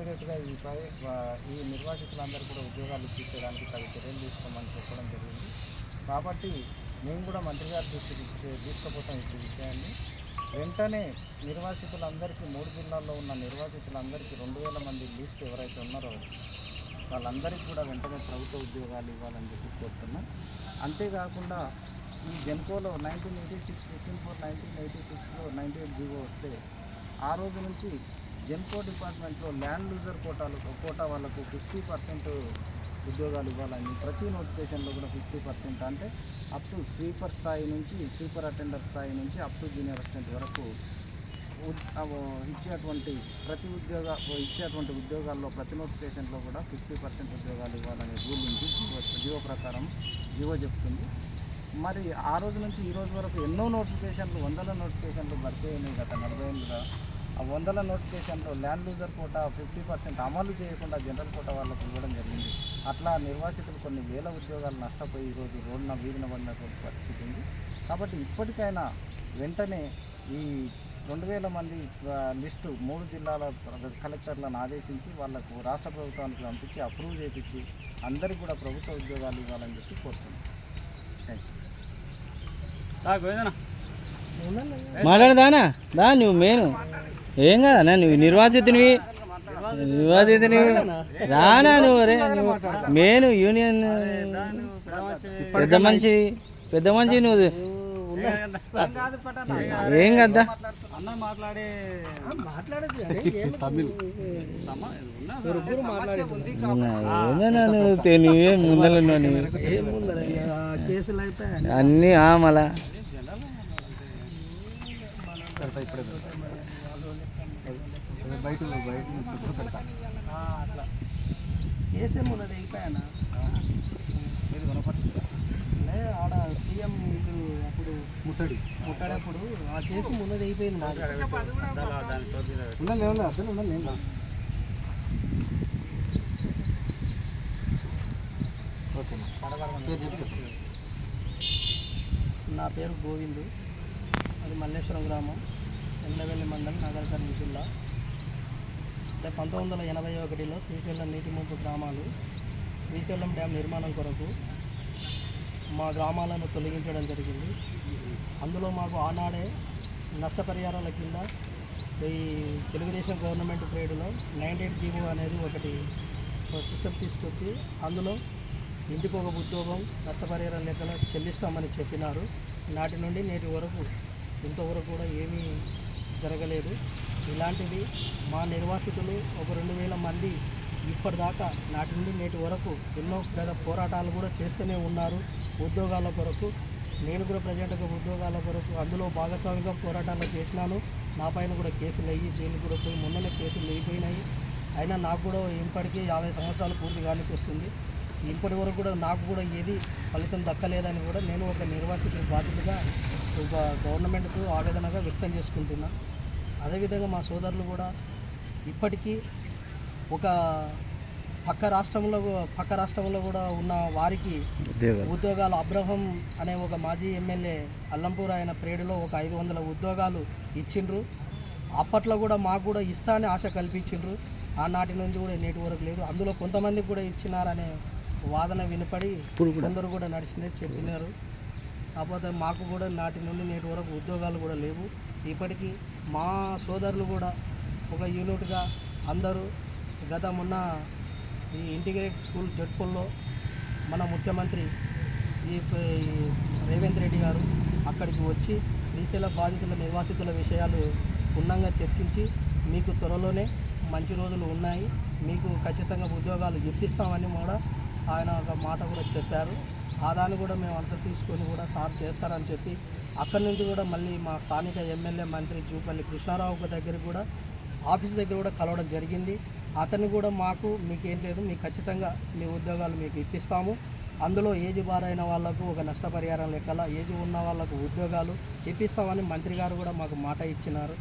ఇమ్మీడియట్గా ఈ నిర్వాసితులందరూ కూడా ఉద్యోగాలు ఇప్పించడానికి తగు చర్యలు తీసుకోమని చెప్పడం జరిగింది. కాబట్టి మేము కూడా మంత్రి గారి దృష్టికి తీసుకుపోతాం ఈ విషయాన్ని. వెంటనే నిర్వాసితులందరికీ 3 జిల్లాల్లో ఉన్న నిర్వాసితులందరికీ 2000 మంది లిస్ట్ ఎవరైతే ఉన్నారో వాళ్ళందరికీ కూడా వెంటనే ప్రభుత్వ ఉద్యోగాలు ఇవ్వాలని చెప్పి కోరుతున్నాం. అంతేకాకుండా ఈ జెన్కోలో 1986 1986లో 98 జీవో వస్తే ఆ రోజు నుంచి జెన్కో డిపార్ట్మెంట్లో ల్యాండ్ లూజర్ కోటా వాళ్ళకు 50% ఉద్యోగాలు ఇవ్వాలని ప్రతి నోటిఫికేషన్లో కూడా 50% అంటే అప్ టు స్వీపర్ స్థాయి నుంచి స్వీపర్ అటెండర్ స్థాయి నుంచి అప్ టు జూనియర్ అసిస్టెంట్ వరకు ఇచ్చేటువంటి ఉద్యోగాల్లో ప్రతి నోటిఫికేషన్లో కూడా 50% ఉద్యోగాలు ఇవ్వాలనే రూల్ ఉంది. జీవో ప్రకారం జీవో చెప్తుంది. మరి ఆ రోజు నుంచి ఈ రోజు వరకు ఎన్నో నోటిఫికేషన్లు, వందల నోటిఫికేషన్లు భర్తీ అయినాయి గత 40 ఏళ్ళుగా. ఆ 100 నోటిఫికేషన్లో ల్యాండ్ లూజర్ కోటా 50% అమలు చేయకుండా జనరల్ కోటా వాళ్ళకు ఇవ్వడం జరిగింది. అట్లా నిర్వాసితులు కొన్ని వేల ఉద్యోగాలు నష్టపోయి ఈరోజు రోడ్డున వీధిన పడినటువంటి పరిస్థితి ఉంది. కాబట్టి ఇప్పటికైనా వెంటనే ఈ 2000 మంది లిస్టు 3 జిల్లాల కలెక్టర్లను ఆదేశించి వాళ్లకు రాష్ట్ర ప్రభుత్వానికి పంపించి అప్రూవ్ చేయించి అందరికీ కూడా ప్రభుత్వ ఉద్యోగాలు ఇవ్వాలని చెప్పి కోరుతున్నాం. మాట్లాడదానా దా, నువ్వు మెయిన్ ఏం కదా, నువ్వు నిర్వాసితునివి రానా, నువ్వు రే మెయిన్ యూనియన్ పెద్ద మనిషి నువ్వు ఏం కదా నువ్వే ముందర అన్నీ మళ్ళా ఆడ సీఎం అప్పుడు ముట్టాడప్పుడు ఆ కేసు ముందది అయిపోయింది. నా పేరు గోవిందు, అది మల్లేశ్వరం గ్రామం, ఎల్లవెల్లి మండలం, నగరకర్నూలు జిల్లా. 1981లో శ్రీశైలం నీటి ముంపు గ్రామాలు శ్రీశైలం డ్యామ్ నిర్మాణం కొరకు మా గ్రామాలను తొలగించడం జరిగింది. అందులో మాకు ఆనాడే నష్టపరిహారాల కింద ఈ తెలుగుదేశం గవర్నమెంట్ పీరియడ్లో 98 జీవో అనేది ఒకటి సిస్టమ్ తీసుకొచ్చి అందులో ఇంటికి ఒక ఉద్యోగం నష్టపరిహారం లెక్కలో చెల్లిస్తామని చెప్పినారు. నాటి నుండి నేటి వరకు ఇంతవరకు కూడా ఏమీ జరగలేదు. ఇలాంటివి మా నిర్వాసితులు ఒక 2000 మంది ఇప్పటిదాకా నాటి నుండి నేటి వరకు ఎన్నో పోరాటాలు కూడా చేస్తూనే ఉన్నారు ఉద్యోగాల కొరకు. నేను కూడా ప్రజెంట్గా ఉద్యోగాల కొరకు అందులో భాగస్వామిగా పోరాటాలు చేసినాను. నా పైన కూడా కేసులు అయ్యి జైలు కూడా పోయి మొన్ననే కేసులు అయిపోయినాయి. అయినా నాకు కూడా ఇప్పటికీ 50 సంవత్సరాలు పూర్తి కానికి వస్తుంది. ఇప్పటి వరకు కూడా నాకు కూడా ఏది ఫలితం దక్కలేదని కూడా నేను ఒక నిర్వాసిత బాధ్యతగా ఒక గవర్నమెంట్కు ఆవేదనగా వ్యక్తం చేసుకుంటున్నా. అదేవిధంగా మా సోదరులు కూడా ఇప్పటికీ ఒక పక్క రాష్ట్రంలో కూడా ఉన్న వారికి ఉద్యోగాలు అబ్రహం అనే ఒక మాజీ ఎమ్మెల్యే అల్లంపూర్ ఆయన పీరియడ్లో ఒక 500 ఉద్యోగాలు ఇచ్చిండ్రు. అప్పట్లో కూడా మాకు కూడా ఇస్తా అని ఆశ కల్పించిండ్రు. ఆనాటి నుంచి కూడా నేటి వరకు లేదు. అందులో కొంతమందికి కూడా ఇచ్చినారనే వాదన వినపడి కొందరు కూడా నడిచినది చెప్పినారు. కాకపోతే మాకు కూడా నాటి నుండి నేటి వరకు ఉద్యోగాలు కూడా లేవు. ఇప్పటికీ మా సోదరులు కూడా ఒక యూనిట్గా అందరూ మొన్న ఈ ఇంటిగ్రేటెడ్ స్కూల్ జడ్పల్లో మన ముఖ్యమంత్రి ఈ రేవంత్ రెడ్డి గారు అక్కడికి వచ్చి శ్రీశైల బాధితుల నిర్వాసితుల విషయాలు క్షుణ్ణంగా చర్చించి మీకు త్వరలోనే మంచి రోజులు ఉన్నాయి, మీకు ఖచ్చితంగా ఉద్యోగాలు ఇప్పిస్తామని కూడా ఆయన ఒక మాట కూడా చెప్పారు. ఆ దాన్ని కూడా మేము అనుసరి తీసుకొని కూడా సార్ చేస్తారని చెప్పి అక్కడి నుంచి కూడా మళ్ళీ మా స్థానిక ఎమ్మెల్యే మంత్రి జూపల్లి కృష్ణారావు దగ్గర కూడా ఆఫీస్ దగ్గర కూడా కలవడం జరిగింది. అతన్ని కూడా మీకేం లేదు, మీకు ఖచ్చితంగా మీ ఉద్యోగాలు మీకు ఇప్పిస్తాము, అందులో ఏజ్ బారైన వాళ్లకు ఒక నష్టపరిహారం లెక్కల ఏజ్ ఉన్న వాళ్లకు ఉద్యోగాలు ఇప్పిస్తామని మంత్రి గారు కూడా మాకు మాట ఇచ్చినారు.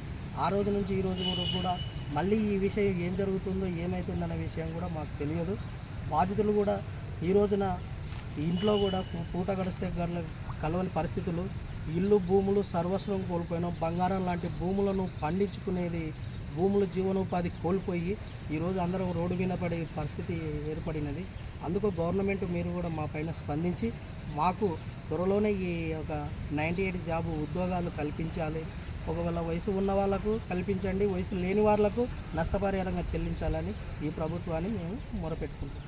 ఆ రోజు నుంచి ఈ రోజు కూడా మళ్ళీ ఈ విషయం ఏం జరుగుతుందో ఏమవుతుందనే విషయం కూడా మాకు తెలియదు. బాధితులు కూడా ఈ రోజున ఇంట్లో కూడా పూట గడిస్తే కలవని పరిస్థితులు, ఇల్లు భూములు సర్వస్వం కోల్పోయినాం, బంగారం లాంటి భూములను పండించుకునేది భూములు జీవనోపాధి కోల్పోయి ఈరోజు అందరం రోడ్డు మీద పడే పరిస్థితి ఏర్పడినది. అందుకు గవర్నమెంట్ మీరు కూడా మా పైన స్పందించి మాకు త్వరలోనే ఈ ఒక 98 జాబు ఉద్యోగాలు కల్పించాలి. ఒకవేళ వయసు ఉన్న వాళ్ళకు కల్పించండి, వయసు లేని వాళ్ళకు నష్టపరిహారంగా చెల్లించాలని ఈ ప్రభుత్వాన్ని మేము మొరపెట్టుకుంటాం.